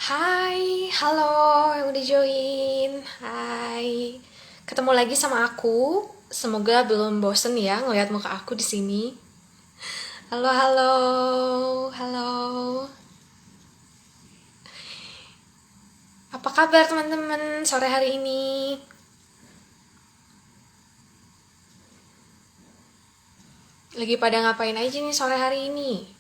Hai, halo yang udah join. Hai. Ketemu lagi sama aku. Semoga belum bosen ya ngeliat muka aku di sini. Halo, halo. Halo. Apa kabar teman-teman sore hari ini? Lagi pada ngapain aja nih sore hari ini?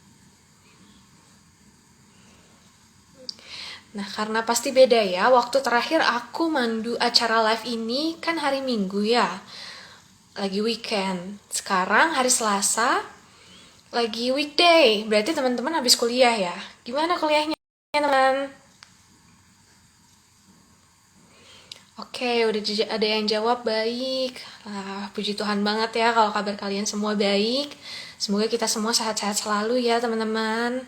Nah, karena pasti beda ya. Waktu terakhir aku mandu acara live ini kan hari Minggu ya. Lagi weekend. Sekarang hari Selasa, lagi weekday. Berarti teman-teman habis kuliah ya. Gimana kuliahnya, teman? Oke, udah ada yang jawab baik. Puji Tuhan banget ya kalau kabar kalian semua baik. Semoga kita semua sehat-sehat selalu ya, teman-teman.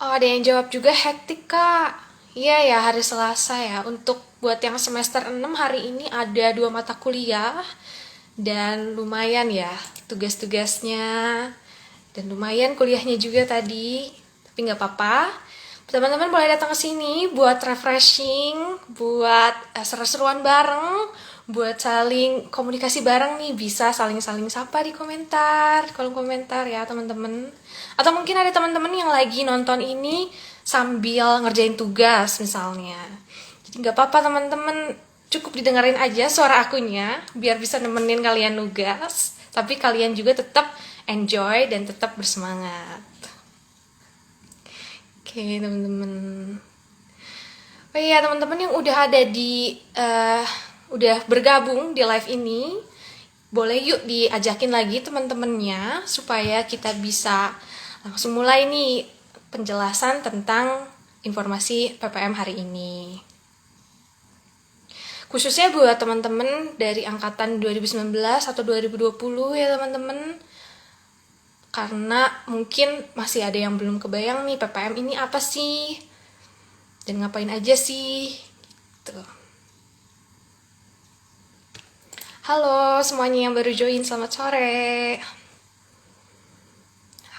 Oh, ada yang jawab juga hektik, Kak. Iya ya, hari Selasa ya. Untuk buat yang semester 6 hari ini ada 2 mata kuliah. Dan lumayan ya tugas-tugasnya. Dan lumayan kuliahnya juga tadi. Tapi nggak apa-apa. Teman-teman boleh datang ke sini buat refreshing, buat seru-seruan bareng, buat saling komunikasi bareng nih, bisa saling-saling sapa di komentar, kolom komentar ya teman-teman. Atau mungkin ada teman-teman yang lagi nonton ini sambil ngerjain tugas misalnya. Jadi nggak apa-apa teman-teman, cukup didengerin aja suara akunya biar bisa nemenin kalian nugas. Tapi kalian juga tetap enjoy dan tetap bersemangat. Oke, teman-teman. Oh iya, teman-teman yang udah ada di udah bergabung di live ini, boleh yuk diajakin lagi teman-temannya supaya kita bisa langsung mulai nih penjelasan tentang informasi PPM hari ini. Khususnya buat teman-teman dari angkatan 2019 atau 2020 ya teman-teman. Karena mungkin masih ada yang belum kebayang nih PPM ini apa sih dan ngapain aja sih gitu. Halo semuanya yang baru join, selamat sore.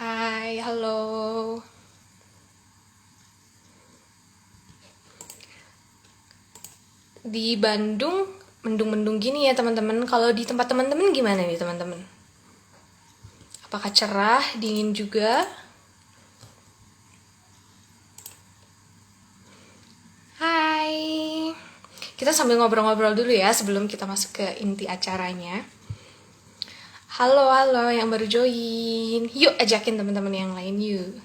Hai, halo. Di Bandung mendung-mendung gini ya teman-teman. Kalau di tempat teman-teman gimana nih teman-teman? Apakah cerah, dingin juga? Hai. Kita sambil ngobrol-ngobrol dulu ya sebelum kita masuk ke inti acaranya. Halo, halo yang baru join. Yuk ajakin teman-teman yang lain yuk.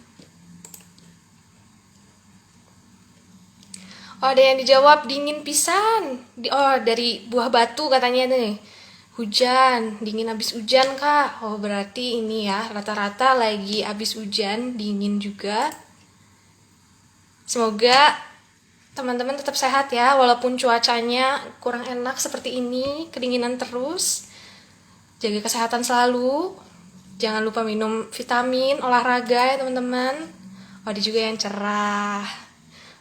Oh, ada yang dijawab dingin pisan. Oh, dari Buah Batu katanya nih. Hujan, dingin abis hujan kak. Oh berarti ini ya rata-rata lagi abis hujan, dingin juga. Semoga teman-teman tetap sehat ya, walaupun cuacanya kurang enak seperti ini, kedinginan terus. Jaga kesehatan selalu. Jangan lupa minum vitamin, olahraga ya teman-teman. Oh ada juga yang cerah.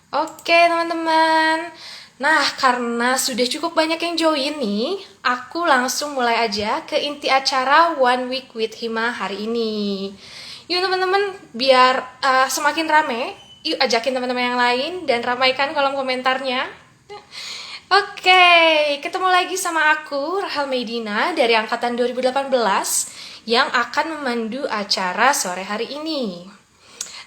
Oke teman-teman. Nah, karena sudah cukup banyak yang join nih, aku langsung mulai aja ke inti acara One Week with Hima hari ini. Yuk teman-teman, biar semakin rame, yuk ajakin teman-teman yang lain dan ramaikan kolom komentarnya. Oke, ketemu lagi sama aku, Rahel Medina dari Angkatan 2018 yang akan memandu acara sore hari ini.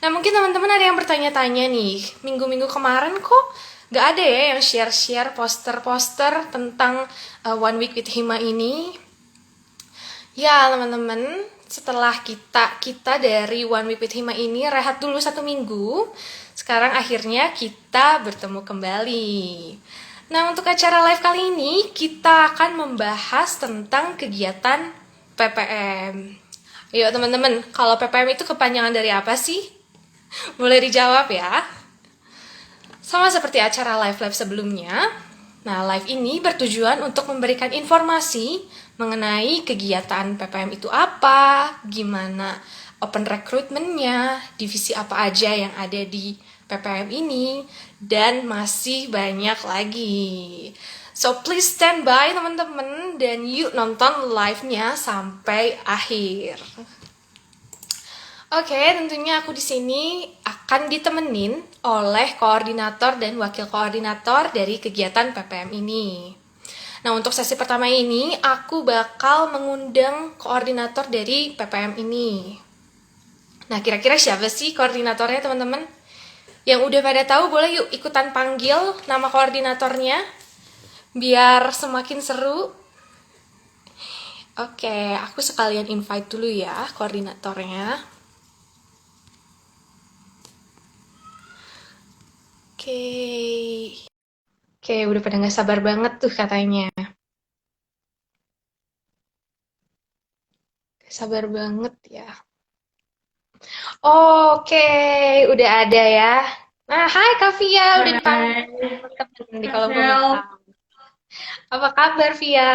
Nah, mungkin teman-teman ada yang bertanya-tanya nih, minggu-minggu kemarin kok gak ada ya yang share-share poster-poster tentang One Week with Hima ini. Ya teman-teman, setelah kita dari One Week with Hima ini rehat dulu 1 minggu, sekarang akhirnya kita bertemu kembali. Nah untuk acara live kali ini kita akan membahas tentang kegiatan PPM. Yuk teman-teman, kalau PPM itu kepanjangan dari apa sih? Boleh dijawab ya. Sama seperti acara live-live sebelumnya, nah live ini bertujuan untuk memberikan informasi mengenai kegiatan PPM itu apa, gimana open recruitment-nya, divisi apa aja yang ada di PPM ini, dan masih banyak lagi. So please stand by teman-teman dan yuk nonton live-nya sampai akhir. Oke, tentunya aku di sini akan ditemenin oleh koordinator dan wakil koordinator dari kegiatan PPM ini. Nah, untuk sesi pertama ini, aku bakal mengundang koordinator dari PPM ini. Nah, kira-kira siapa sih koordinatornya, teman-teman? Yang udah pada tahu, boleh yuk ikutan panggil nama koordinatornya, biar semakin seru. Oke, aku sekalian invite dulu ya koordinatornya. Oke. Oke, udah pada nggak sabar banget tuh katanya. Sabar banget ya. Oke, udah ada ya. Nah, hai Kak Via, udah dipanggil Hai, teman-teman di Kak kolom Sel. komentar. Apa kabar Via?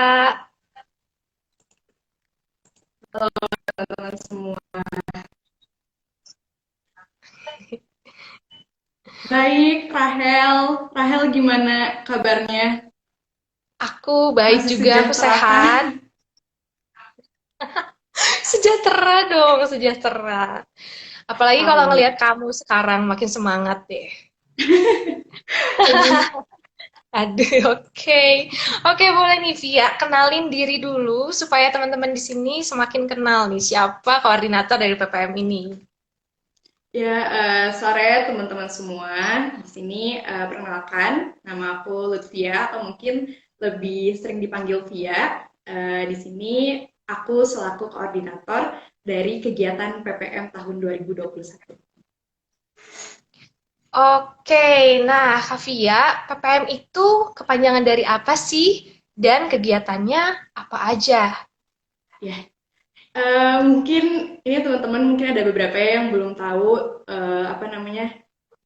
Teman-teman semua. Baik, Rahel. Rahel gimana kabarnya? Aku baik Masih juga, aku sejahtera kah? sehat. Sejahtera dong, sejahtera. Apalagi kalau Amin. ngelihat kamu sekarang makin semangat deh. Aduh. Aduh, oke. Oke, boleh nih Via, kenalin diri dulu supaya teman-teman di sini semakin kenal nih siapa koordinator dari PPM ini. Ya, sore teman-teman semua. Di sini perkenalkan, nama aku Lutfia atau mungkin lebih sering dipanggil Via. Di sini aku selaku koordinator dari kegiatan PPM tahun 2021. Oke, nah Kak Via, PPM itu kepanjangan dari apa sih? Dan kegiatannya apa aja? Ya, mungkin ini teman-teman mungkin ada beberapa yang belum tahu apa namanya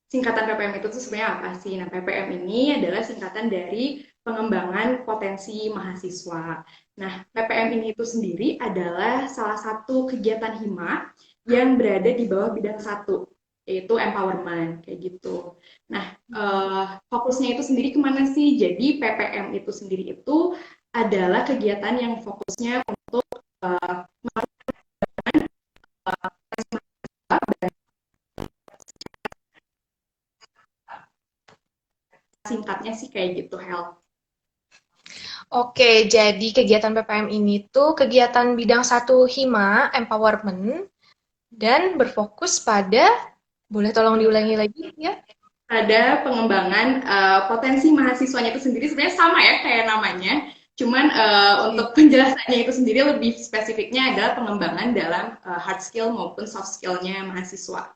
singkatan PPM itu tuh sebenarnya apa sih? Nah, PPM ini adalah singkatan dari pengembangan potensi mahasiswa. Nah, PPM ini itu sendiri adalah salah satu kegiatan hima yang berada di bawah bidang satu, yaitu empowerment kayak gitu. Nah, fokusnya itu sendiri kemana sih? Jadi PPM itu sendiri itu adalah kegiatan yang fokusnya untuk singkatnya sih kayak gitu, Health. Oke, jadi kegiatan PPM ini tuh kegiatan bidang satu Hima, empowerment, dan berfokus pada, boleh tolong diulangi lagi ya? Ada pengembangan potensi mahasiswanya itu sendiri sebenarnya sama ya kayak namanya, cuman untuk Oke. penjelasannya itu sendiri lebih spesifiknya adalah pengembangan dalam hard skill maupun soft skillnya mahasiswa.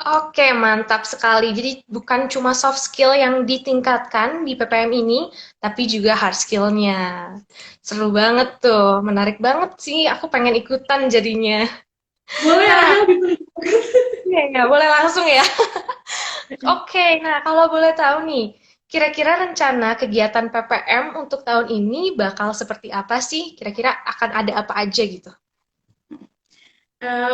Oke, mantap sekali. Jadi bukan cuma soft skill yang ditingkatkan di PPM ini, tapi juga hard skill-nya. Seru banget tuh, menarik banget sih. Aku pengen ikutan jadinya. Boleh Nah, Rahel gitu. ya, boleh langsung ya. Oke, nah kalau boleh tahu nih, kira-kira rencana kegiatan PPM untuk tahun ini bakal seperti apa sih? Kira-kira akan ada apa aja gitu?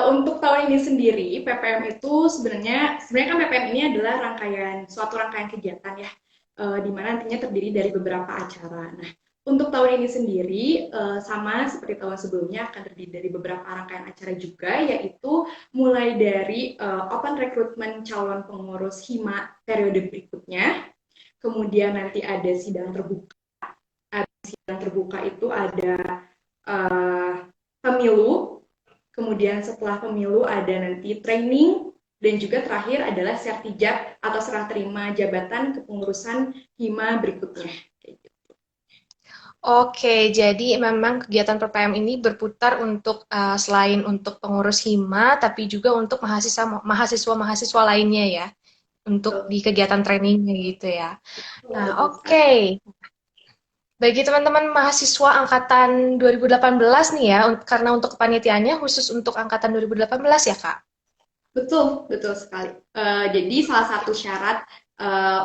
Untuk tahun ini sendiri, PPM itu sebenarnya kan PPM ini adalah suatu rangkaian kegiatan ya, di mana nantinya terdiri dari beberapa acara. Nah, untuk tahun ini sendiri, sama seperti tahun sebelumnya akan terdiri dari beberapa rangkaian acara juga, yaitu mulai dari open recruitment calon pengurus Hima periode berikutnya, kemudian nanti ada sidang terbuka. Sidang terbuka itu ada uh, pemilu. Kemudian setelah pemilu ada nanti training dan juga terakhir adalah sertijab atau serah terima jabatan kepengurusan Hima berikutnya. Oke, jadi memang kegiatan PPM ini berputar untuk selain untuk pengurus Hima, tapi juga untuk mahasiswa-mahasiswa lainnya ya, untuk Betul, di kegiatan trainingnya gitu ya. betul, Nah, betul sekali. oke. Bagi teman-teman mahasiswa angkatan 2018 nih ya, karena untuk kepanitiaannya khusus untuk angkatan 2018 ya, Kak? Betul, betul sekali. Jadi salah satu syarat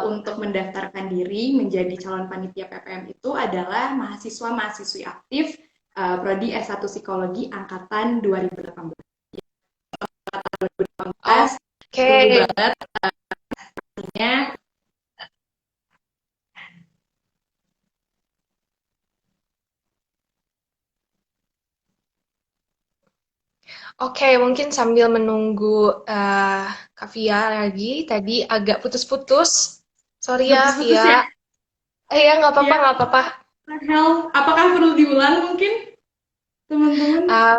untuk mendaftarkan diri menjadi calon panitia PPM itu adalah mahasiswa-mahasiswi aktif prodi S1 Psikologi angkatan 2018. Tunggu Oke, banget ya. oke Oke, mungkin sambil menunggu Kak Via lagi, tadi agak putus-putus. Sorry ya, Putus-putus Via. ya. Ya, nggak apa-apa, Iya, nggak apa-apa. Rahel, apakah perlu diulang mungkin teman-teman? Eh,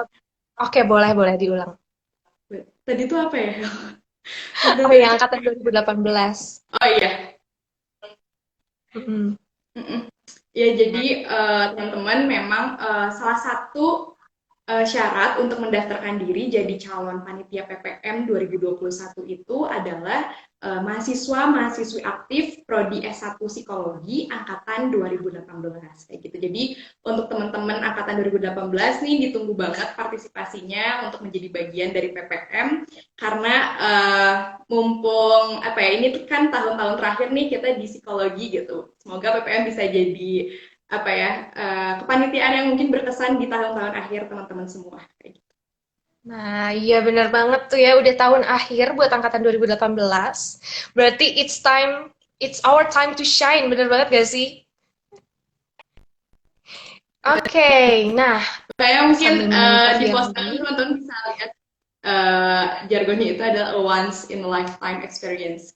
oke, boleh, boleh diulang. Tadi itu apa ya? Bentar, Oh, yang bentar. angkatan 2018. Oh iya. Mm-mm. Mm-mm. Ya, jadi teman-teman memang salah satu syarat untuk mendaftarkan diri jadi calon panitia PPM 2021 itu adalah mahasiswa-mahasiswi aktif Prodi S1 Psikologi angkatan 2018 kayak gitu. Jadi untuk teman-teman angkatan 2018 nih ditunggu banget partisipasinya untuk menjadi bagian dari PPM karena mumpung apa ya ini kan tahun-tahun terakhir nih kita di psikologi gitu. Semoga PPM bisa jadi apa ya kepanitiaan yang mungkin berkesan di tahun-tahun akhir teman-teman semua kayak gitu. Nah, iya benar banget tuh ya, udah tahun akhir buat angkatan 2018. Berarti it's our time to shine, bener banget gak sih? Oke, nah Kayak mungkin sambil menunggu Kak di Via poster lagi. teman-teman bisa lihat jargonnya itu adalah a once in a lifetime experience.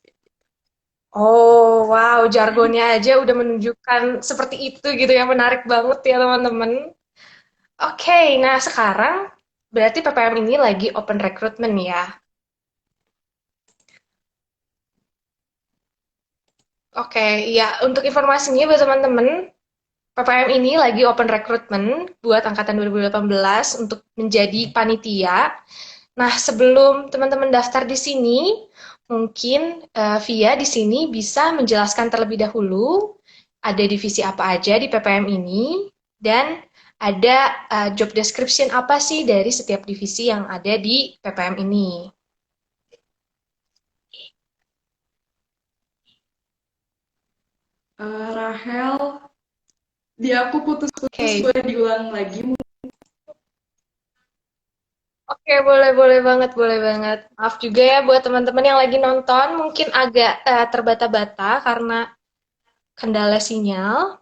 Oh, wow, jargonnya aja udah menunjukkan seperti itu gitu ya, menarik banget ya teman-teman. Oke, nah sekarang berarti PPM ini lagi open recruitment ya. Oke, ya untuk informasinya buat teman-teman, PPM ini lagi open recruitment buat angkatan 2018 untuk menjadi panitia. Nah, sebelum teman-teman daftar di sini, mungkin Via di sini bisa menjelaskan terlebih dahulu ada divisi apa aja di PPM ini dan ada job description apa sih dari setiap divisi yang ada di PPM ini. Rahel, di aku putus-putus, Oke, boleh diulang lagi? oke, boleh, boleh banget, boleh banget. Maaf juga ya buat teman-teman yang lagi nonton, mungkin agak terbata-bata karena kendala sinyal.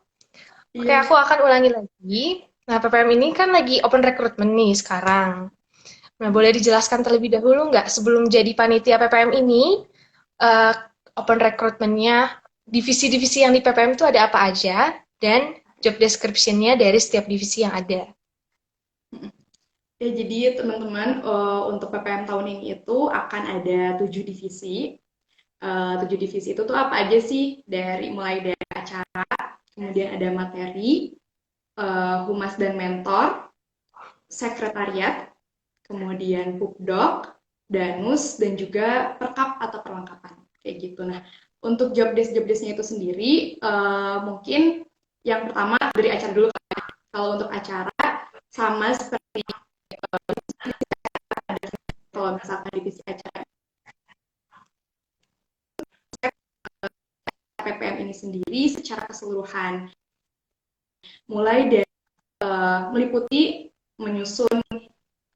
Oke, Iya. aku akan ulangi lagi. Nah, PPM ini kan lagi open recruitment nih sekarang. Nah, boleh dijelaskan terlebih dahulu nggak sebelum jadi panitia PPM ini, eh, open recruitment-nya, divisi-divisi yang di PPM itu ada apa aja, dan job description-nya dari setiap divisi yang ada. Ya, jadi teman-teman untuk PPM tahun ini itu akan ada 7 divisi. 7 divisi itu tuh apa aja sih? Mulai dari acara, kemudian ada materi, humas dan mentor, sekretariat, kemudian pupdok, danus, dan juga perkap atau perlengkapan kayak gitu. Nah, untuk job desknya itu sendiri, mungkin yang pertama dari acara dulu. Kalau untuk acara sama seperti kalau misalkan divisi acara PPM ini sendiri secara keseluruhan, mulai dari meliputi menyusun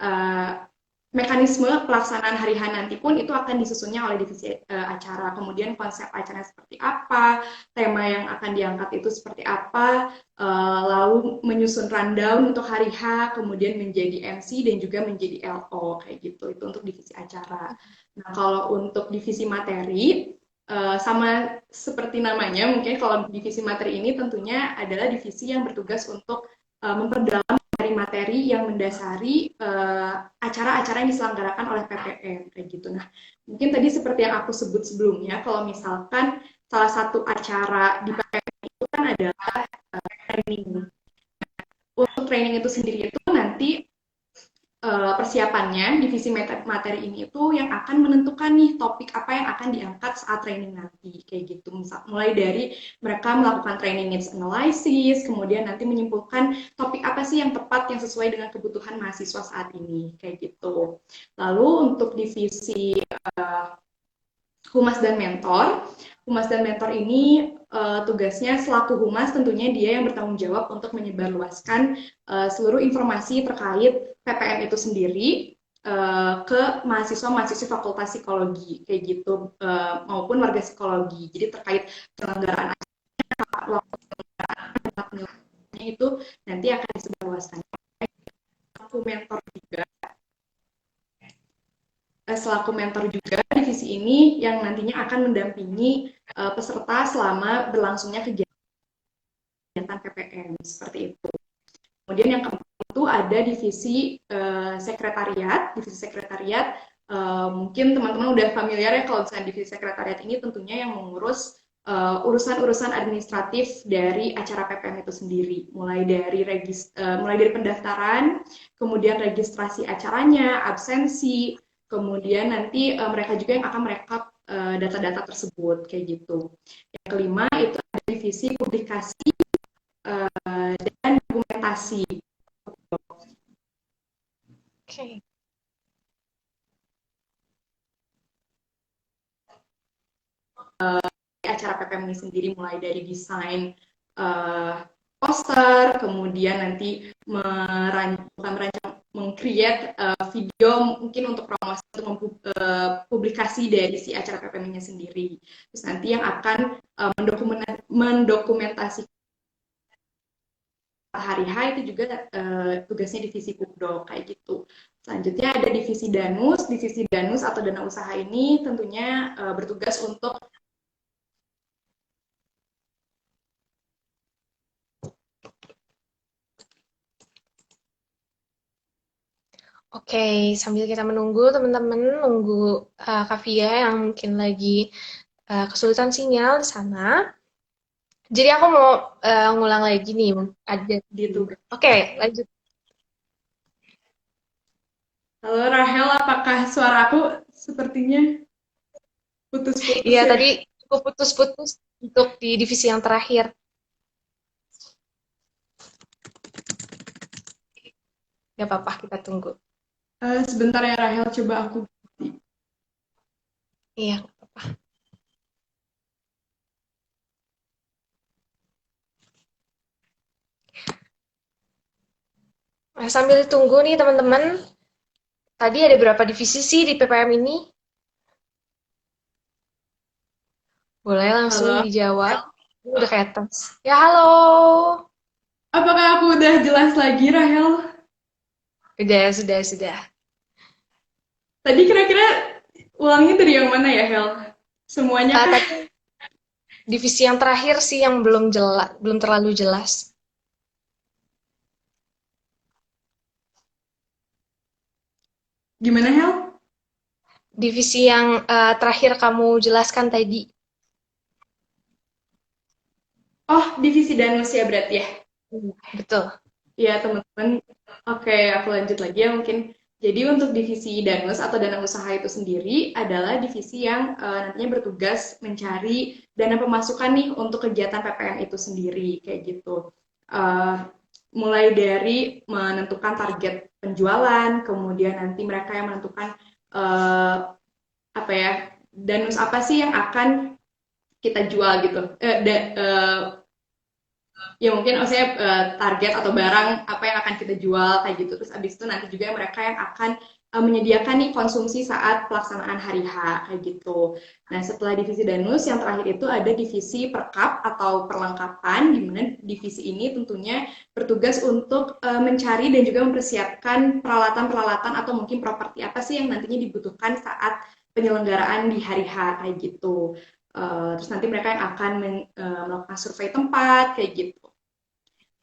uh, mekanisme pelaksanaan hari H nanti pun itu akan disusunnya oleh divisi acara. Kemudian konsep acara seperti apa, tema yang akan diangkat itu seperti apa, lalu menyusun rundown untuk hari H, kemudian menjadi MC dan juga menjadi LO kayak gitu. Itu untuk divisi acara. Nah, kalau untuk divisi materi sama seperti namanya, mungkin kalau divisi materi ini tentunya adalah divisi yang bertugas untuk memperdalam materi yang mendasari acara-acara yang diselenggarakan oleh PPM kayak gitu. Nah, mungkin tadi seperti yang aku sebut sebelumnya, kalau misalkan salah satu acara di PPM itu kan adalah training. Untuk training itu sendiri itu nanti persiapannya divisi materi ini itu yang akan menentukan nih topik apa yang akan diangkat saat training nanti kayak gitu. Mulai dari mereka melakukan training needs analysis, kemudian nanti menyimpulkan topik apa sih yang tepat yang sesuai dengan kebutuhan mahasiswa saat ini kayak gitu. Lalu untuk divisi humas dan mentor. Humas dan mentor ini tugasnya selaku humas tentunya dia yang bertanggung jawab untuk menyebarluaskan seluruh informasi terkait PPM itu sendiri ke mahasiswa-mahasiswi Fakultas Psikologi kayak gitu maupun warga psikologi. Jadi terkait penyelenggaraan itu nanti akan disebarluaskan. Aku mentor juga selaku mentor juga divisi ini yang nantinya akan mendampingi peserta selama berlangsungnya kegiatan PPM seperti itu. Kemudian yang keempat itu ada divisi sekretariat. Divisi sekretariat mungkin teman-teman udah familiar ya kalau misalnya divisi sekretariat ini tentunya yang mengurus urusan-urusan administratif dari acara PPM itu sendiri, mulai dari pendaftaran, kemudian registrasi acaranya, absensi, kemudian nanti mereka juga yang akan merekap data-data tersebut kayak gitu. Yang kelima itu ada divisi publikasi dan dokumentasi. Oke. Acara PPM ini sendiri mulai dari desain poster, kemudian nanti meng-create video mungkin untuk promosi untuk publikasi dari si acara PPM-nya sendiri. Terus nanti yang akan mendokumentasi hari H itu juga tugasnya divisi Pupdo kayak gitu. Selanjutnya ada divisi Danus. Divisi Danus atau dana usaha ini tentunya bertugas untuk Oke, sambil kita menunggu teman-teman, nunggu Kak Via yang mungkin lagi kesulitan sinyal di sana. Jadi aku mau ngulang lagi nih, ada. gitu. Oke, lanjut. Halo Rahel, apakah suaraku sepertinya putus-putus Iya, ya? tadi cukup putus-putus untuk di divisi yang terakhir. Gak apa-apa, kita tunggu. Sebentar ya Rahel, coba aku. Iya, gak apa-apa. Nah, sambil tunggu nih teman-teman, tadi ada berapa divisi sih di PPM ini? Boleh langsung Halo, dijawab. Ini udah kayak tes. Ya, halo. apakah aku udah jelas lagi Rahel? Udah, sudah. Tadi kira-kira ulangnya dari yang mana ya Hel? Semuanya kah? Tadi divisi yang terakhir sih yang belum terlalu jelas. Gimana Hel? Divisi yang terakhir kamu jelaskan tadi. Oh, divisi Danus ya berarti ya? Betul. Iya teman-teman. Oke, aku lanjut lagi ya mungkin. Jadi untuk divisi Danus atau dana usaha itu sendiri adalah divisi yang nantinya bertugas mencari dana pemasukan nih untuk kegiatan PPM itu sendiri kayak gitu. Uh, Mulai dari menentukan target penjualan, kemudian nanti mereka yang menentukan apa ya danus apa sih yang akan kita jual gitu. Ya mungkin maksudnya target atau barang apa yang akan kita jual kayak gitu. Terus abis itu nanti juga mereka yang akan menyediakan nih konsumsi saat pelaksanaan hari H kayak gitu. Nah setelah divisi Danus yang terakhir itu ada divisi Perkap atau perlengkapan, di mana divisi ini tentunya bertugas untuk mencari dan juga mempersiapkan peralatan-peralatan atau mungkin properti apa sih yang nantinya dibutuhkan saat penyelenggaraan di hari H kayak gitu. Terus nanti mereka yang akan melakukan survei tempat kayak gitu.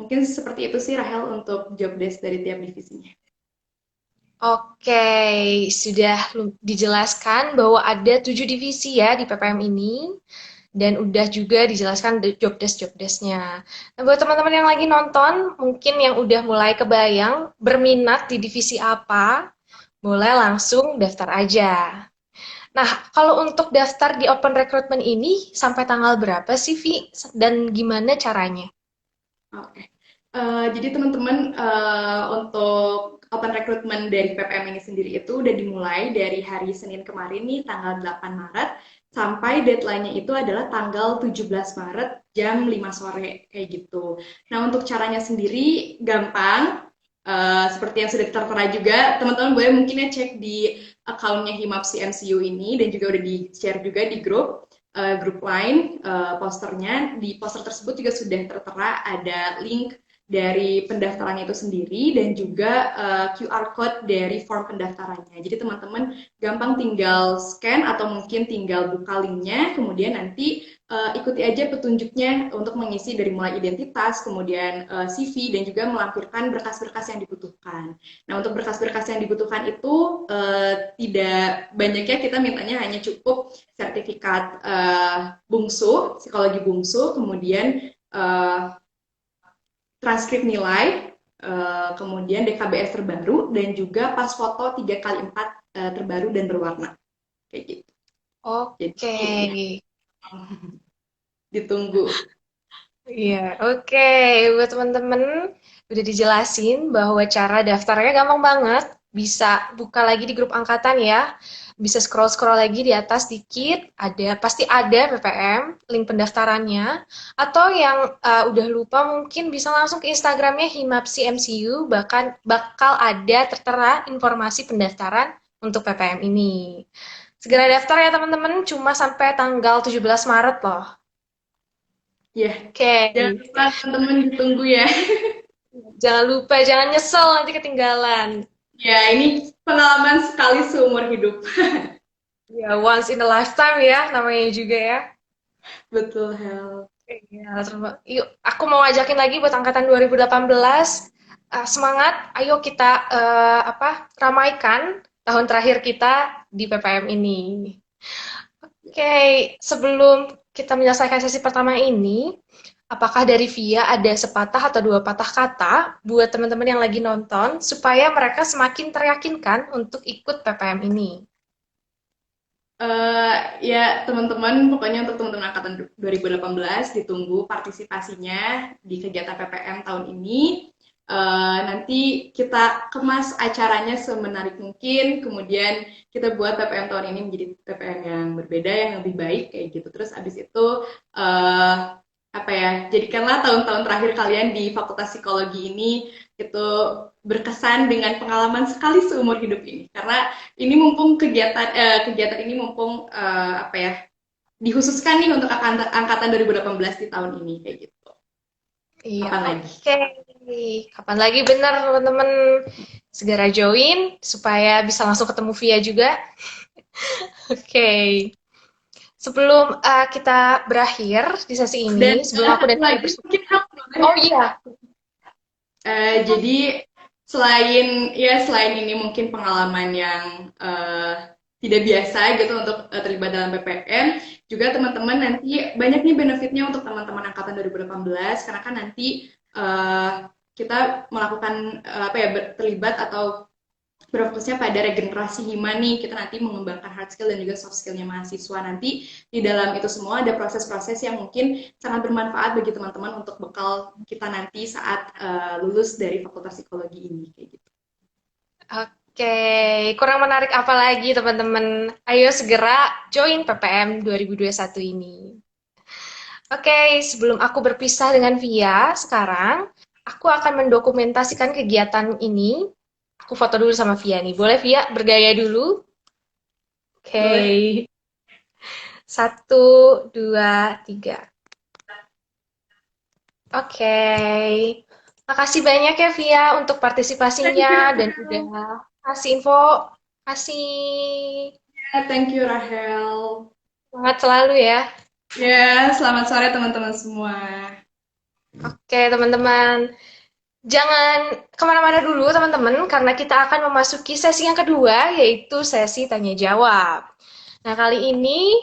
Mungkin seperti itu sih Rahel untuk job desk dari tiap divisinya. Oke, sudah dijelaskan bahwa ada 7 divisi ya di PPM ini. Dan udah juga dijelaskan job desk-nya. Nah, buat teman-teman yang lagi nonton, mungkin yang udah mulai kebayang berminat di divisi apa, boleh langsung daftar aja. Nah, kalau untuk daftar di open recruitment ini sampai tanggal berapa sih, Vi? Dan gimana caranya? Oke. Jadi teman-teman untuk open recruitment dari PPM ini sendiri itu udah dimulai dari hari Senin kemarin nih tanggal 8 Maret sampai deadline-nya itu adalah tanggal 17 Maret jam 5 sore kayak gitu. Nah, untuk caranya sendiri gampang. Seperti yang sudah tertera juga, teman-teman boleh mungkin ya cek di akunnya Himapsi MCU ini dan juga udah di-share juga di grup lain posternya. Di poster tersebut juga sudah tertera ada link dari pendaftarannya itu sendiri dan juga QR code dari form pendaftarannya. Jadi teman-teman gampang tinggal scan atau mungkin tinggal buka linknya, kemudian nanti ikuti aja petunjuknya untuk mengisi dari mulai identitas, kemudian CV, dan juga melampirkan berkas-berkas yang dibutuhkan. Nah, untuk berkas-berkas yang dibutuhkan itu tidak banyaknya, kita mintanya hanya cukup sertifikat bungsu, psikologi bungsu, kemudian transkrip nilai, kemudian DKBS terbaru, dan juga pas foto 3x4 terbaru dan berwarna. Kayak gitu. Oke. Jadi, ya, ditunggu. Iya, oke. Buat teman-teman, udah dijelasin bahwa cara daftarnya gampang banget. Bisa buka lagi di grup angkatan ya. Bisa scroll-scroll lagi di atas dikit, pasti ada PPM, link pendaftarannya. Atau yang udah lupa mungkin bisa langsung ke Instagramnya Himapsi MCU, bahkan bakal ada tertera informasi pendaftaran untuk PPM ini. Segera daftar ya teman-teman, cuma sampai tanggal 17 Maret loh. Ya, jangan Oke. lupa teman-teman ditunggu ya. Jangan lupa, jangan nyesel nanti ketinggalan. Ya, ini pengalaman sekali seumur hidup. Ya, once in a lifetime ya, namanya juga ya. Betul, Hel. Ya, yuk, aku mau ajakin lagi buat angkatan 2018. Semangat, ayo kita ramaikan tahun terakhir kita di PPM ini. Oke, sebelum kita menyelesaikan sesi pertama ini, apakah dari Via ada sepatah atau dua patah kata buat teman-teman yang lagi nonton supaya mereka semakin teryakinkan untuk ikut PPM ini? Ya, teman-teman, pokoknya untuk teman-teman angkatan 2018 ditunggu partisipasinya di kegiatan PPM tahun ini. Nanti kita kemas acaranya semenarik mungkin, kemudian kita buat PPM tahun ini menjadi PPM yang berbeda, yang lebih baik kayak gitu. Terus abis itu uh, apa ya? Jadikanlah tahun-tahun terakhir kalian di Fakultas Psikologi ini itu berkesan dengan pengalaman sekali seumur hidup ini. Karena ini mumpung kegiatan ini mumpung apa ya? Dikhususkan nih untuk angkatan 2018 di tahun ini kayak gitu. Iya, Kapan lagi? oke. Kapan lagi benar teman-teman segera join supaya bisa langsung ketemu Via juga. Oke. Sebelum kita berakhir di sesi Dan ini, sebelum aku dan satu Via lagi bersuara. mungkin Ham, boleh Oh ya? iya. Jadi selain ini mungkin pengalaman yang tidak biasa gitu untuk terlibat dalam PPM, juga teman-teman nanti banyak nih benefitnya untuk teman-teman angkatan 2018 karena kan nanti kita melakukan apa ya terlibat atau berfokusnya pada regenerasi hima nih, kita nanti mengembangkan hard skill dan juga soft skillnya mahasiswa. Nanti di dalam itu semua ada proses-proses yang mungkin sangat bermanfaat bagi teman-teman untuk bekal kita nanti saat lulus dari Fakultas Psikologi ini kayak gitu. Oke, kurang menarik apa lagi teman-teman? Ayo segera join PPM 2021 ini. Oke, sebelum aku berpisah dengan Via sekarang, aku akan mendokumentasikan kegiatan ini. Aku foto dulu sama Via nih. Boleh Via bergaya dulu? Boleh. Oke. Satu, dua, tiga. Oke. Makasih banyak ya Via untuk Thank you, partisipasinya dan udah Rahel. kasih info. Kasih Ya, thank you, Rahel. semangat selalu ya. Ya, selamat sore teman-teman semua. Oke, teman-teman. Jangan kemana-mana dulu, teman-teman, karena kita akan memasuki sesi yang kedua, yaitu sesi tanya jawab. Nah, kali ini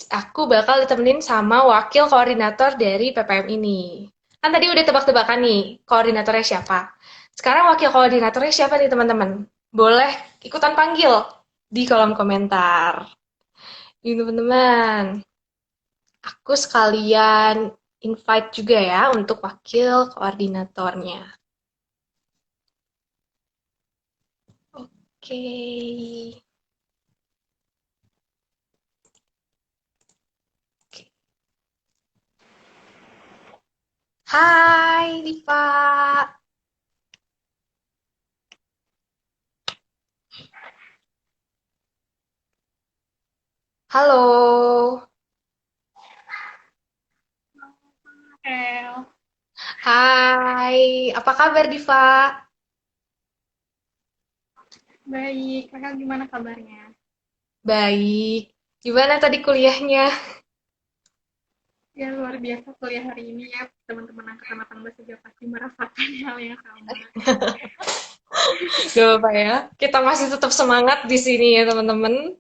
aku bakal ditemenin sama wakil koordinator dari PPM ini. Kan tadi udah tebak-tebakan nih, koordinatornya siapa. Sekarang wakil koordinatornya siapa nih, teman-teman? Boleh ikutan panggil di kolom komentar. Ini, teman-teman. Aku sekalian invite juga ya untuk wakil koordinatornya. Oke. Hai, Diva. Halo. Rahel. Hai, apa kabar Diva? Baik, kakak gimana kabarnya? Baik. Gimana tadi kuliahnya? Ya luar biasa kuliah hari ini ya, teman-teman angkatan 18 juga pasti merasakan hal yang sama. Gak apa-apa ya. Kita masih tetap semangat di sini ya teman-teman.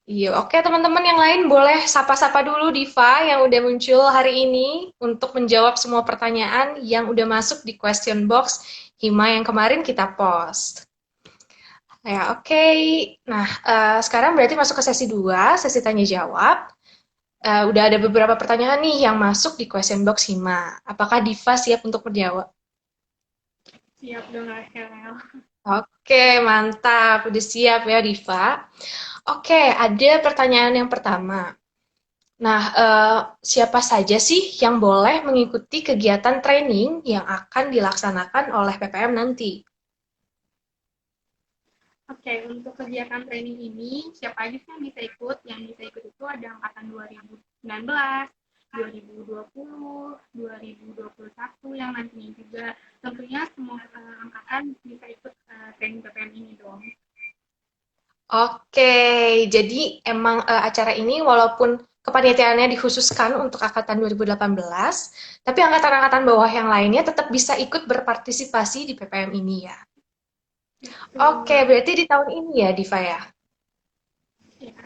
Iya, oke teman-teman yang lain boleh sapa-sapa dulu Diva yang udah muncul hari ini untuk menjawab semua pertanyaan yang udah masuk di question box Hima yang kemarin kita post. Ya, oke. Nah, sekarang berarti masuk ke sesi 2, sesi tanya jawab. Udah ada beberapa pertanyaan nih yang masuk di question box Hima. Apakah Diva siap untuk menjawab? Siap dong Rahel. Oke, mantap. Udah siap ya, Diva. Oke, ada pertanyaan yang pertama. Nah, siapa saja sih yang boleh mengikuti kegiatan training yang akan dilaksanakan oleh PPM nanti? Oke, untuk kegiatan training ini, siapa aja sih yang bisa ikut? Yang bisa ikut itu ada angkatan 2019, 2020, 2021 yang nantinya juga. Tentunya semua angkatan bisa ikut training PPM ini dong. Oke, jadi emang acara ini walaupun kepanitiaannya dikhususkan untuk angkatan 2018, tapi angkatan-angkatan bawah yang lainnya tetap bisa ikut berpartisipasi di PPM ini ya. Oke, Betul. berarti di tahun ini ya, Diva ya? Ya.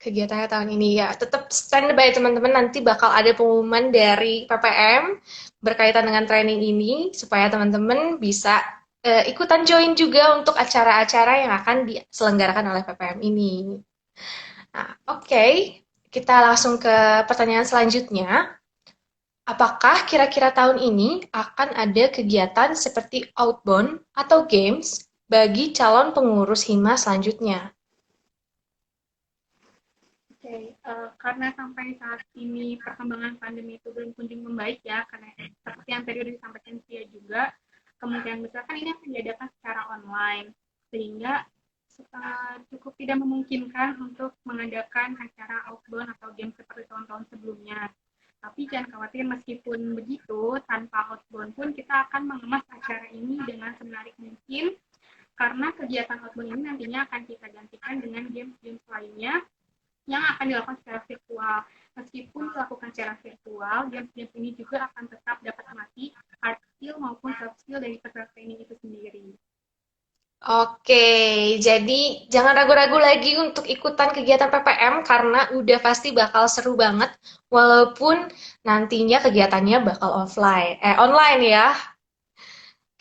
Kegiatannya tahun ini ya. Tetap standby teman-teman, nanti bakal ada pengumuman dari PPM berkaitan dengan training ini, supaya teman-teman bisa ikutan join juga untuk acara-acara yang akan diselenggarakan oleh PPM ini. Nah, oke. Kita langsung ke pertanyaan selanjutnya. Apakah kira-kira tahun ini akan ada kegiatan seperti outbound atau games bagi calon pengurus Hima selanjutnya? Oke, karena sampai saat ini perkembangan pandemi itu belum kunjung membaik ya, karena seperti yang tadi udah disampaikan Sia juga, kemungkinan besar kan ini akan diadakan secara online, sehingga cukup tidak memungkinkan untuk mengadakan acara outbound atau game seperti tahun-tahun sebelumnya. Tapi jangan khawatir, meskipun begitu, tanpa outbound pun kita akan mengemas acara ini dengan semenarik mungkin, karena kegiatan outbound ini nantinya akan kita gantikan dengan games-games lainnya yang akan dilakukan secara virtual. Meskipun dilakukan secara virtual, games-games ini juga akan tetap dapat melatih hard skill maupun soft skill dari peserta training itu sendiri. Oke, jadi jangan ragu-ragu lagi untuk ikutan kegiatan PPM karena udah pasti bakal seru banget walaupun nantinya kegiatannya bakal online ya.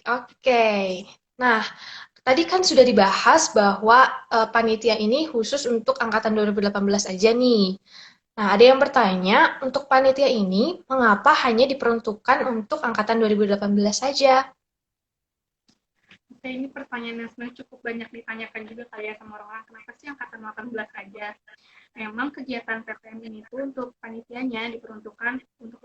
Oke. Nah, tadi kan sudah dibahas bahwa panitia ini khusus untuk angkatan 2018 aja nih. Nah, ada yang bertanya, untuk panitia ini mengapa hanya diperuntukkan untuk angkatan 2018 saja? Oke, ini pertanyaan yang sebenarnya cukup banyak ditanyakan juga kali ya sama orang-orang, kenapa sih angkatan 18 aja? Memang kegiatan PPM ini tuh untuk panitianya diperuntukkan untuk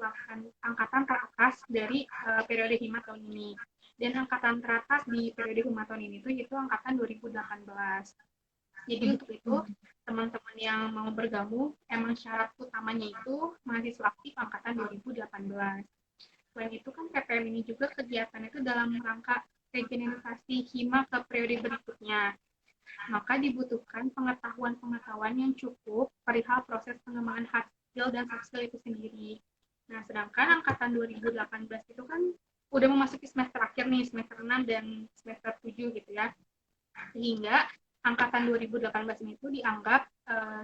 angkatan teratas dari periode Hima tahun ini. Dan angkatan teratas di periode Hima tahun ini tuh itu angkatan 2018. Jadi untuk itu, teman-teman yang mau bergabung, emang syarat utamanya itu mahasiswa aktif angkatan 2018. Selain itu kan PPM ini juga kegiatannya itu dalam rangka regenerasi Hima ke periode berikutnya. Maka dibutuhkan pengetahuan-pengetahuan yang cukup perihal proses pengembangan hard skill dan soft skill itu sendiri. Nah, sedangkan angkatan 2018 itu kan udah memasuki semester akhir nih, semester 6 dan semester 7 gitu ya. Sehingga angkatan 2018 ini tuh dianggap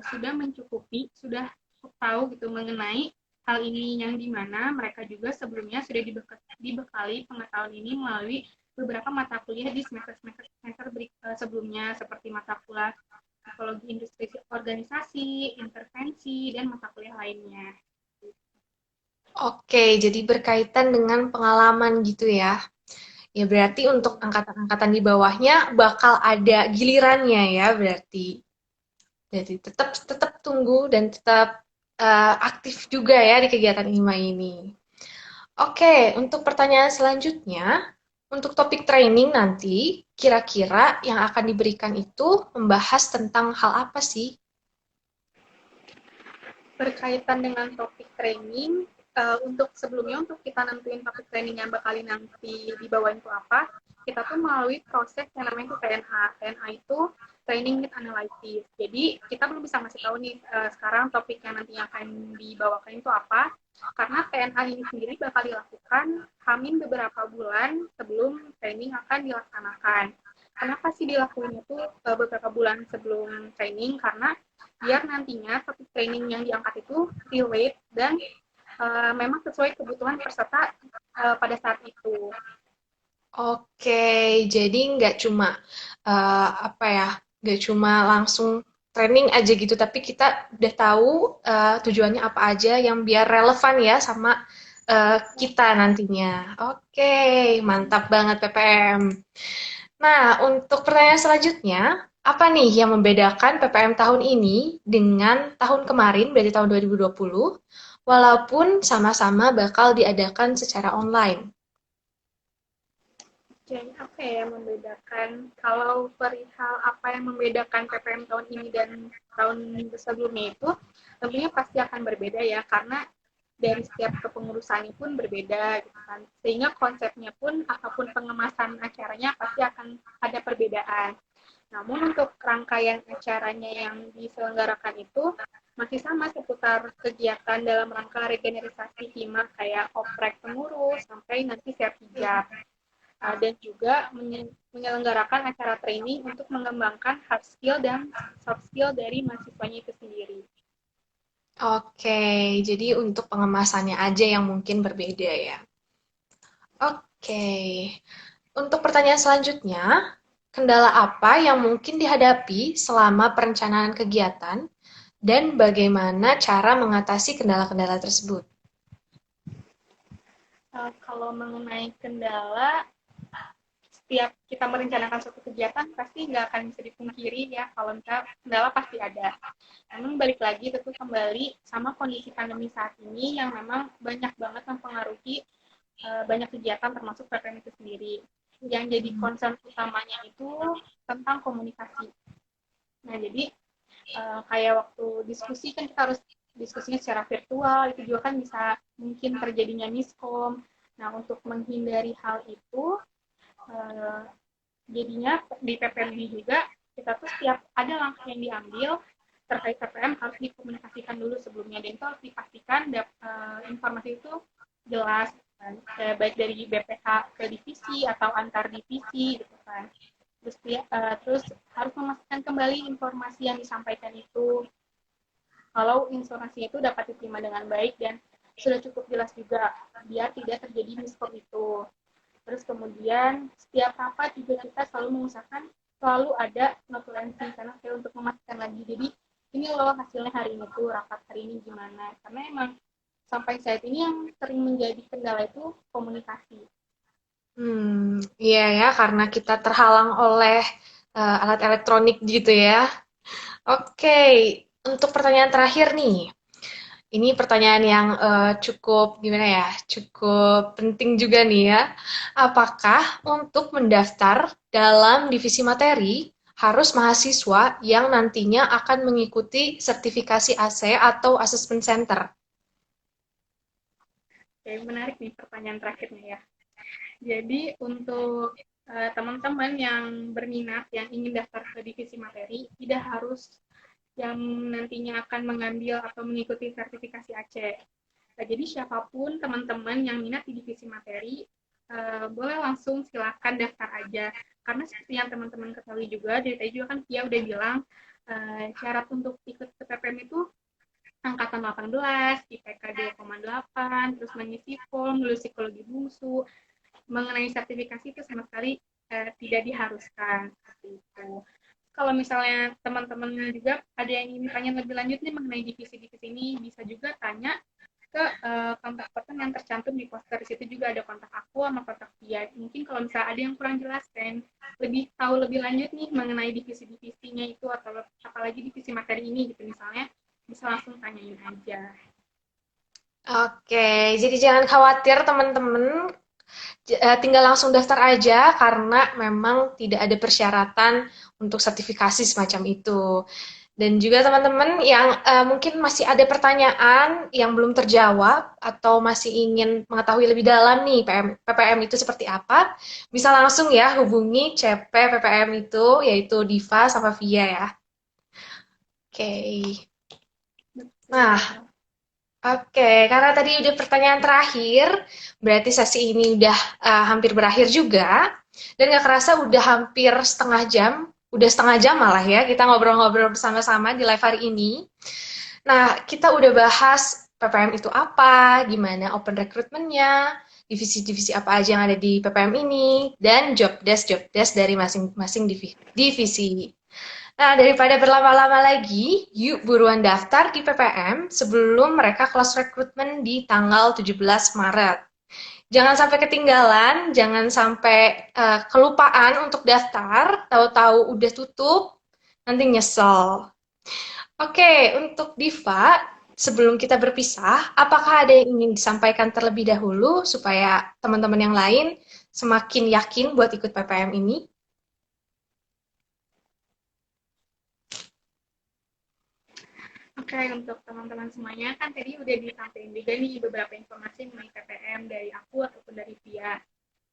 sudah mencukupi, sudah tahu gitu mengenai hal ini, yang dimana mereka juga sebelumnya sudah dibekali pengetahuan ini melalui beberapa mata kuliah di semester sebelumnya, seperti mata kuliah psikologi industri organisasi, intervensi, dan mata kuliah lainnya. Oke, jadi berkaitan dengan pengalaman gitu ya. Ya berarti untuk angkatan-angkatan di bawahnya bakal ada gilirannya ya berarti. Jadi tetap tetap tunggu dan tetap aktif juga ya di kegiatan IMA ini. Oke, untuk pertanyaan selanjutnya, untuk topik training nanti, kira-kira yang akan diberikan itu membahas tentang hal apa sih? Berkaitan dengan topik training, untuk sebelumnya untuk kita nentuin topik training yang bakal nanti dibawain itu apa, kita tuh melalui proses yang namanya itu TNA. TNA itu Training Need Analysis. Jadi kita belum bisa ngasih tahu nih sekarang topik yang nantinya akan dibawakan itu apa, karena TNA ini sendiri bakal dilakukan hamin beberapa bulan sebelum training akan dilaksanakan. Kenapa sih dilakuin itu beberapa bulan sebelum training? Karena biar nantinya topik training yang diangkat itu relate dan memang sesuai kebutuhan peserta pada saat itu. Oke, jadi nggak cuma apa ya, nggak cuma langsung training aja gitu, tapi kita udah tahu tujuannya apa aja yang biar relevan ya sama kita nantinya. Oke, mantap banget PPM. Nah, untuk pertanyaan selanjutnya, apa nih yang membedakan PPM tahun ini dengan tahun kemarin, berarti tahun 2020, walaupun sama-sama bakal diadakan secara online? Jadi apa ya yang membedakan? Kalau perihal apa yang membedakan PPM tahun ini dan tahun sebelumnya itu tentunya pasti akan berbeda ya, karena dari setiap kepengurusannya pun berbeda gitu kan. Sehingga konsepnya pun ataupun pengemasan acaranya pasti akan ada perbedaan. Namun untuk rangkaian acaranya yang diselenggarakan itu masih sama seputar kegiatan dalam rangka regenerasi hima kayak oprek pengurus sampai nanti sertijab. Dan juga menyelenggarakan acara training untuk mengembangkan hard skill dan soft skill dari mahasiswanya itu sendiri. Oke, jadi untuk pengemasannya aja yang mungkin berbeda ya. Oke, untuk pertanyaan selanjutnya, kendala apa yang mungkin dihadapi selama perencanaan kegiatan dan bagaimana cara mengatasi kendala-kendala tersebut? Kalau mengenai kendala, setiap kita merencanakan suatu kegiatan pasti nggak akan bisa dipungkiri ya kalau misalnya kendala pasti ada. Namun balik lagi tentu kembali sama kondisi pandemi saat ini yang memang banyak banget mempengaruhi banyak kegiatan termasuk PPM itu sendiri. Yang jadi concern utamanya itu tentang komunikasi. Nah jadi kayak waktu diskusi kan kita harus diskusinya secara virtual, itu juga kan bisa mungkin terjadinya miskom. Nah untuk menghindari hal itu jadinya di PPM ini juga kita tuh setiap ada langkah yang diambil terkait PPM harus dikomunikasikan dulu sebelumnya dan itu harus dipastikan informasi itu jelas kan, baik dari BPH ke divisi atau antar divisi gitu kan. Terus harus memastikan kembali informasi yang disampaikan itu kalau informasi itu dapat diterima dengan baik dan sudah cukup jelas juga biar tidak terjadi miskom itu. Terus kemudian setiap rapat juga kita selalu mengusahakan selalu ada notulensi karena kayak untuk memastikan lagi. Jadi ini loh hasilnya hari ini tuh rapat hari ini gimana. Karena emang sampai saat ini yang sering menjadi kendala itu komunikasi. Iya ya, karena kita terhalang oleh alat elektronik gitu ya. Oke, untuk pertanyaan terakhir nih. Ini pertanyaan yang cukup gimana ya, cukup penting juga nih ya. Apakah untuk mendaftar dalam divisi materi harus mahasiswa yang nantinya akan mengikuti sertifikasi AC atau assessment center? Oke, menarik nih pertanyaan terakhirnya ya. Jadi untuk teman-teman yang berminat yang ingin daftar ke divisi materi tidak harus yang nantinya akan mengambil atau mengikuti sertifikasi AC. Nah, jadi siapapun teman-teman yang minat di divisi materi boleh langsung silakan daftar aja. Karena seperti yang teman-teman ketahui juga, dari tadi juga kan Kia udah bilang syarat untuk ikut ke PPM itu angkatan 18, IPK 2,8, terus mengisi form, lulus psikologi bungsu. Mengenai sertifikasi itu sama sekali tidak diharuskan seperti itu. Kalau misalnya teman-teman juga ada yang ingin tanya lebih lanjut nih mengenai divisi-divisi ini, bisa juga tanya ke kontak person yang tercantum di poster. Di situ juga ada kontak aku sama kontak dia. Mungkin kalau misalnya ada yang kurang jelas dan lebih tahu lebih lanjut nih mengenai divisi-divisinya itu atau apalagi divisi materi ini gitu misalnya, bisa langsung tanyain aja. Oke, jadi jangan khawatir teman-teman, tinggal langsung daftar aja karena memang tidak ada persyaratan untuk sertifikasi semacam itu. Dan juga teman-teman yang mungkin masih ada pertanyaan yang belum terjawab atau masih ingin mengetahui lebih dalam nih PPM itu seperti apa, bisa langsung ya hubungi CP PPM itu, yaitu Diva sama Via ya. Oke. Nah, oke, karena tadi udah pertanyaan terakhir, berarti sesi ini udah hampir berakhir juga. Dan nggak kerasa udah hampir setengah jam malah ya, kita ngobrol-ngobrol bersama-sama di live hari ini. Nah, kita udah bahas PPM itu apa, gimana open recruitment-nya, divisi-divisi apa aja yang ada di PPM ini, dan job desk dari masing-masing divisi. Nah, daripada berlama-lama lagi, yuk buruan daftar di PPM sebelum mereka close recruitment di tanggal 17 Maret. Jangan sampai ketinggalan, jangan sampai kelupaan untuk daftar, tahu-tahu udah tutup, nanti nyesel. Oke, untuk Diva, sebelum kita berpisah, apakah ada yang ingin disampaikan terlebih dahulu supaya teman-teman yang lain semakin yakin buat ikut PPM ini? Oke, untuk teman-teman semuanya kan tadi udah disampaikan juga nih beberapa informasi mengenai PPM dari aku ataupun dari Via.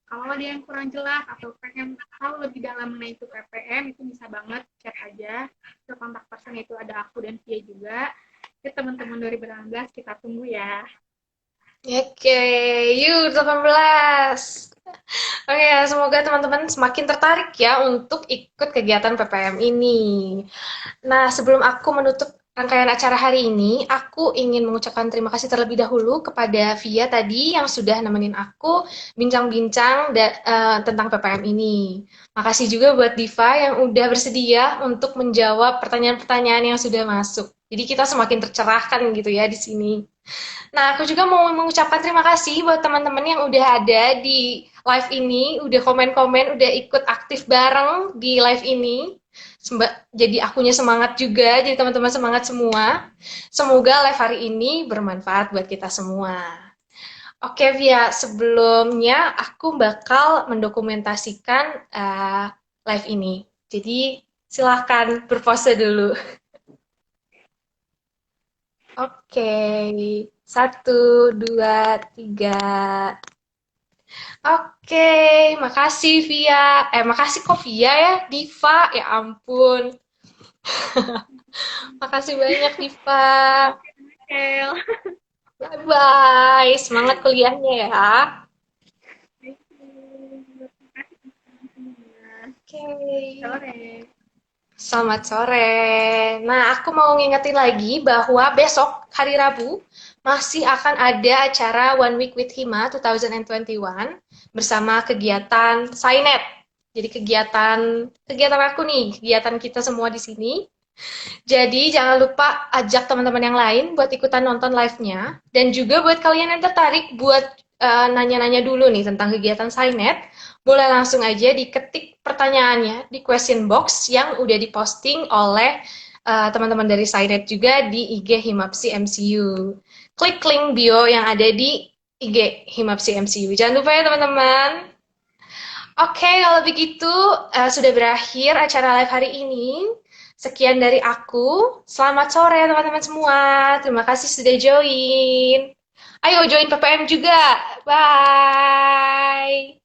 Kalau ada yang kurang jelas atau pengen tahu lebih dalam mengenai itu PPM, itu bisa banget chat aja ke kontak person, itu ada aku dan Via juga. Jadi teman-teman 2018 kita tunggu ya. Oke, yuk 18. Oke, semoga teman-teman semakin tertarik ya untuk ikut kegiatan PPM ini. Nah, sebelum aku menutup rangkaian acara hari ini, aku ingin mengucapkan terima kasih terlebih dahulu kepada Via tadi yang sudah nemenin aku bincang-bincang tentang PPM ini. Makasih juga buat Diva yang udah bersedia untuk menjawab pertanyaan-pertanyaan yang sudah masuk. Jadi kita semakin tercerahkan gitu ya di sini. Nah, aku juga mau mengucapkan terima kasih buat teman-teman yang udah ada di live ini, udah komen-komen, udah ikut aktif bareng di live ini. Jadi akunya semangat juga, jadi teman-teman semangat semua. Semoga live hari ini bermanfaat buat kita semua. Oke, Via, sebelumnya aku bakal mendokumentasikan live ini. Jadi silahkan berpose dulu. Oke, 1, 2, 3. Oke, makasih Via. Makasih kok Via ya, Diva. Ya ampun. Makasih banyak Diva. Kel. Bye-bye. Semangat kuliahnya ya. Oke. Sore. Selamat sore. Nah, aku mau ngingetin lagi bahwa besok, hari Rabu, masih akan ada acara One Week with Hima 2021 bersama kegiatan Sainet. Jadi kegiatan aku nih, kegiatan kita semua di sini. Jadi jangan lupa ajak teman-teman yang lain buat ikutan nonton live-nya. Dan juga buat kalian yang tertarik buat nanya-nanya dulu nih tentang kegiatan Sainet, boleh langsung aja diketik pertanyaannya di question box yang udah diposting oleh teman-teman dari Sainet juga di IG Himapsi MCU. Klik link bio yang ada di IG Himapsi MCU. Jangan lupa ya teman-teman. Oke, kalau begitu sudah berakhir acara live hari ini. Sekian dari aku. Selamat sore teman-teman semua. Terima kasih sudah join. Ayo join PPM juga. Bye.